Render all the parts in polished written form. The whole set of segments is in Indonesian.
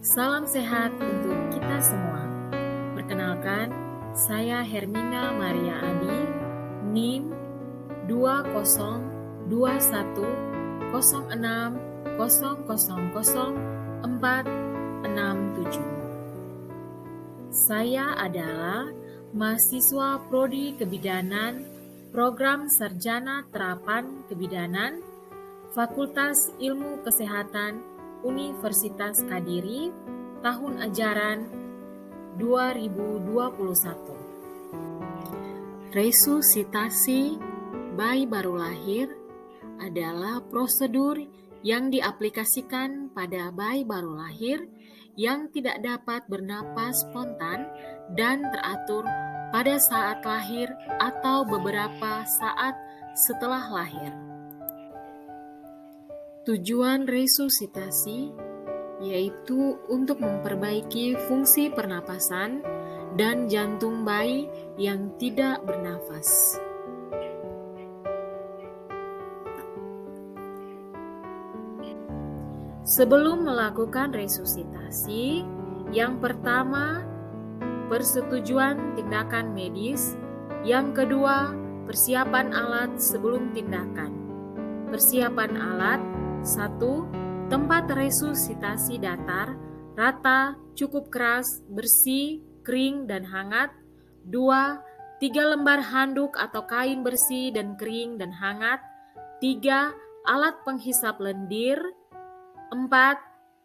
Salam sehat untuk kita semua. Perkenalkan, saya Hermina Maria Adi, NIM 202106000467. Saya adalah mahasiswa Prodi Kebidanan, Program Sarjana Terapan Kebidanan, Fakultas Ilmu Kesehatan Universitas Kadiri, tahun ajaran 2021. Resusitasi bayi baru lahir adalah prosedur yang diaplikasikan pada bayi baru lahir yang tidak dapat bernapas spontan dan teratur pada saat lahir atau beberapa saat setelah lahir. Tujuan resusitasi yaitu untuk memperbaiki fungsi pernapasan dan jantung bayi yang tidak bernafas. Sebelum melakukan resusitasi, yang pertama, persetujuan tindakan medis, yang kedua, persiapan alat sebelum tindakan. Persiapan alat: 1. Tempat resusitasi datar, rata, cukup keras, bersih, kering, dan hangat. 2. 3 lembar handuk atau kain bersih dan kering dan hangat. 3. Alat penghisap lendir. 4.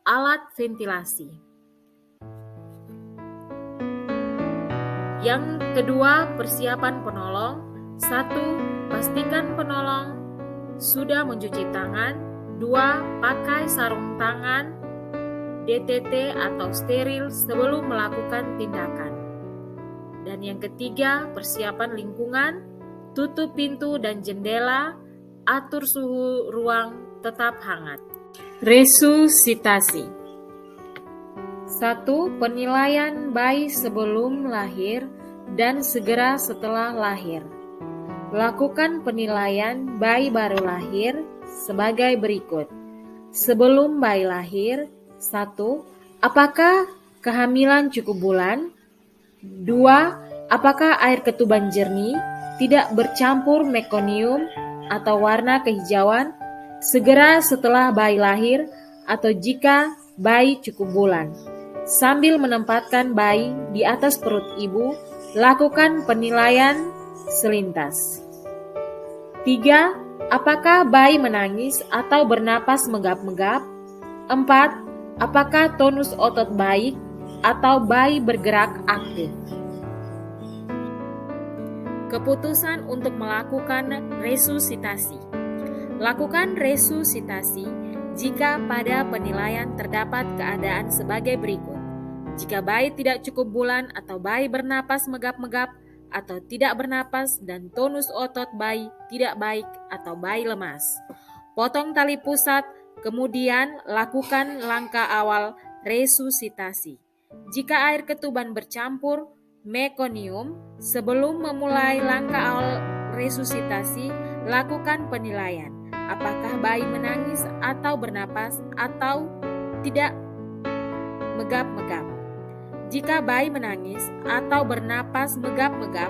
Alat ventilasi. Yang kedua, persiapan penolong. 1. Pastikan penolong sudah mencuci tangan. 2. Pakai sarung tangan DTT atau steril sebelum melakukan tindakan. Dan yang ketiga, persiapan lingkungan, tutup pintu dan jendela, atur suhu ruang tetap hangat. Resusitasi. 1. Penilaian bayi sebelum lahir dan segera setelah lahir. Lakukan penilaian bayi baru lahir sebagai berikut. Sebelum bayi lahir: 1. Apakah kehamilan cukup bulan? 2. Apakah air ketuban jernih, tidak bercampur mekonium atau warna kehijauan segera setelah bayi lahir atau jika bayi cukup bulan? Sambil menempatkan bayi di atas perut ibu, lakukan penilaian selintas. 3. Apakah bayi menangis atau bernapas megap-megap? 4. Apakah tonus otot baik atau bayi bergerak aktif? Keputusan untuk melakukan resusitasi. Lakukan resusitasi jika pada penilaian terdapat keadaan sebagai berikut. Jika bayi tidak cukup bulan atau bayi bernapas megap-megap atau tidak bernapas dan tonus otot bayi tidak baik atau bayi lemas. Potong tali pusat, kemudian lakukan langkah awal resusitasi. Jika air ketuban bercampur mekonium, sebelum memulai langkah awal resusitasi, lakukan penilaian. Apakah bayi menangis atau bernapas atau tidak megap-megap? Jika bayi menangis atau bernapas megap-megap,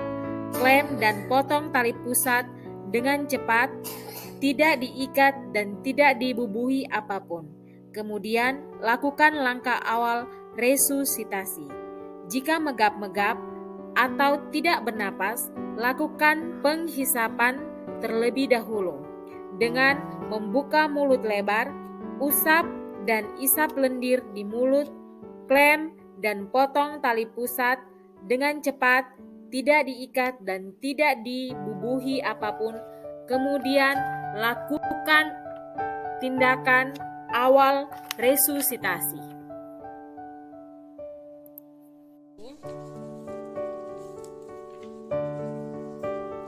klem dan potong tali pusat dengan cepat, tidak diikat dan tidak dibubuhi apapun. Kemudian lakukan langkah awal resusitasi. Jika megap-megap atau tidak bernapas, lakukan penghisapan terlebih dahulu dengan membuka mulut lebar, usap dan isap lendir di mulut, klem dan potong tali pusat dengan cepat, tidak diikat dan tidak dibubuhi apapun. Kemudian lakukan tindakan awal resusitasi.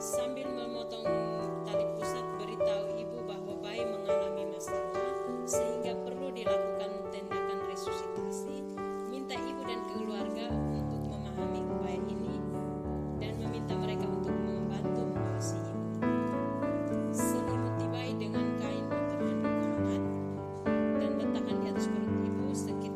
Sambil memotong tali pusat, beritahu ibu bahwa bayi mengalami masalah sehingga perlu dilakukan tindakan resusitasi. Minta ibu dan keluarga untuk memahami upaya ini dan meminta mereka untuk membantu mengawasi ibu. Selimuti bayi dengan kain atau handuk hangat dan letakkan di atas perut ibu sekitar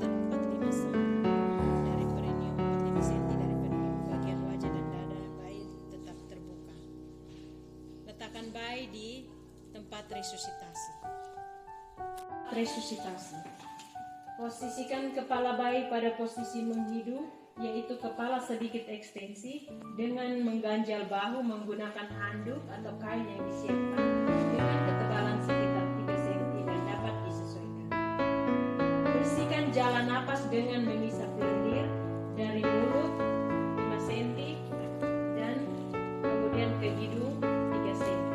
resusitasi. Resusitasi. Posisikan kepala bayi pada posisi menghidu, yaitu kepala sedikit ekstensi dengan mengganjal bahu menggunakan handuk atau kain yang disiapkan dengan ketebalan sekitar 3 cm dan dapat disesuaikan. Bersihkan jalan napas dengan mengisap lendir dari mulut 5 cm dan kemudian ke hidung 3 cm.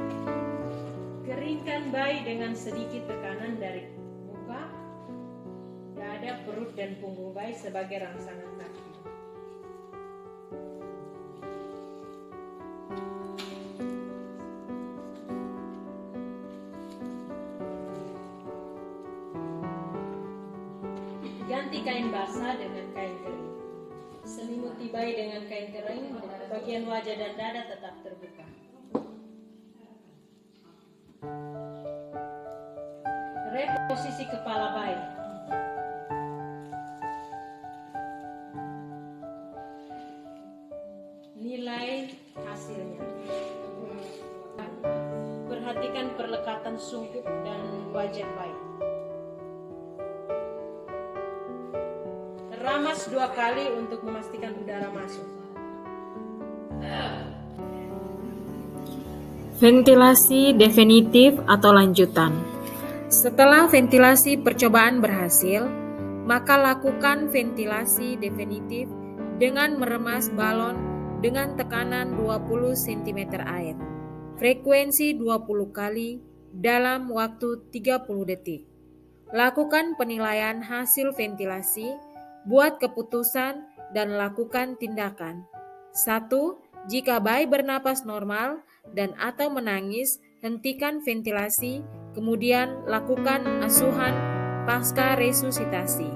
Keringkan bayi dengan sedikit tekanan dari muka, dada, perut, dan punggung bayi sebagai rangsangan kaki. Ganti kain basah dengan kain kering. Selimuti bayi dengan kain kering, bagian wajah dan dada tetap terbuka. Reposisi kepala bayi. Nilai hasilnya. Perhatikan perlekatan sungkup dan wajah bayi. Ramas 2 kali untuk memastikan udara masuk. Ventilasi definitif atau lanjutan. Setelah ventilasi percobaan berhasil, maka lakukan ventilasi definitif dengan meremas balon dengan tekanan 20 cm air. Frekuensi 20 kali dalam waktu 30 detik. Lakukan penilaian hasil ventilasi, buat keputusan dan lakukan tindakan. 1. Jika bayi bernapas normal dan atau menangis, hentikan ventilasi, kemudian lakukan asuhan pasca resusitasi.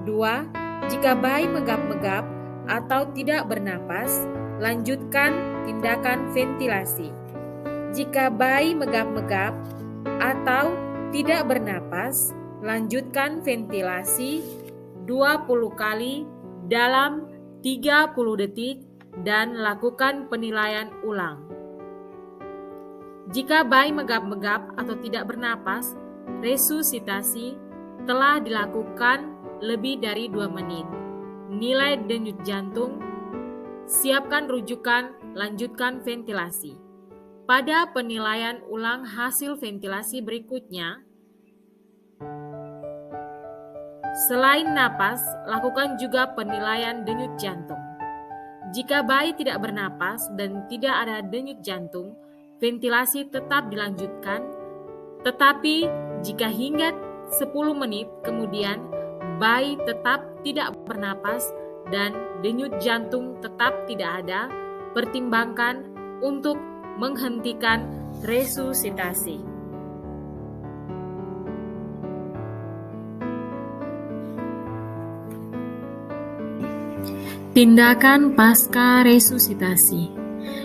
2. Jika bayi megap-megap atau tidak bernapas, lanjutkan tindakan ventilasi. Jika bayi megap-megap atau tidak bernapas, lanjutkan ventilasi 20 kali dalam 30 detik dan lakukan penilaian ulang. Jika bayi megap-megap atau tidak bernapas, resusitasi telah dilakukan lebih dari 2 menit. Nilai denyut jantung, siapkan rujukan, lanjutkan ventilasi. Pada penilaian ulang hasil ventilasi berikutnya, selain napas, lakukan juga penilaian denyut jantung. Jika bayi tidak bernapas dan tidak ada denyut jantung, ventilasi tetap dilanjutkan. Tetapi jika hingga 10 menit kemudian bayi tetap tidak bernapas dan denyut jantung tetap tidak ada, pertimbangkan untuk menghentikan resusitasi. Tindakan pasca resusitasi.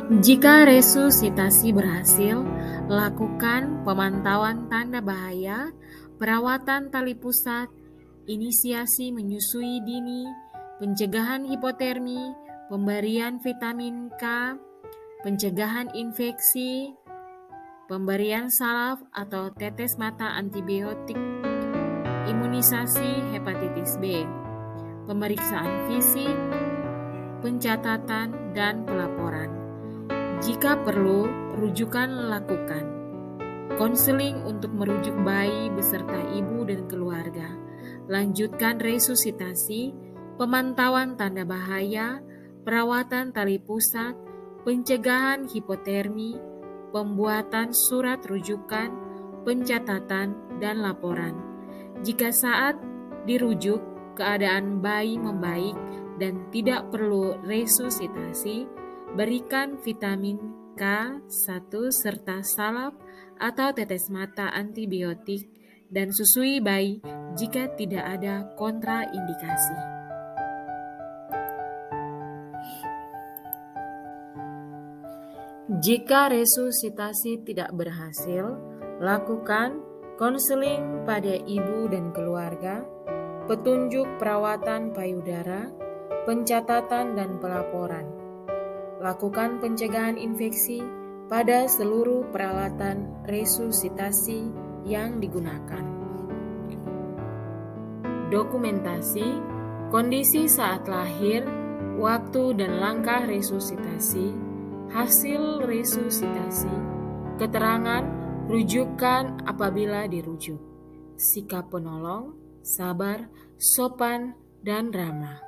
Jika resusitasi berhasil, lakukan pemantauan tanda bahaya, perawatan tali pusat, inisiasi menyusui dini, pencegahan hipotermi, pemberian vitamin K, pencegahan infeksi, pemberian salaf atau tetes mata antibiotik, imunisasi hepatitis B, pemeriksaan fisik, pencatatan, dan pelaporan. Jika perlu, rujukan lakukan. Konseling untuk merujuk bayi beserta ibu dan keluarga. Lanjutkan resusitasi, pemantauan tanda bahaya, perawatan tali pusat, pencegahan hipotermi, pembuatan surat rujukan, pencatatan, dan laporan. Jika saat dirujuk keadaan bayi membaik dan tidak perlu resusitasi, berikan vitamin K1 serta salep atau tetes mata antibiotik dan susui bayi jika tidak ada kontraindikasi. Jika resusitasi tidak berhasil, lakukan konseling pada ibu dan keluarga, petunjuk perawatan payudara, pencatatan dan pelaporan. Lakukan pencegahan infeksi, pada seluruh peralatan resusitasi yang digunakan. Dokumentasi kondisi saat lahir, waktu dan langkah resusitasi, hasil resusitasi, keterangan, rujukan apabila dirujuk, sikap penolong, sabar, sopan, dan ramah.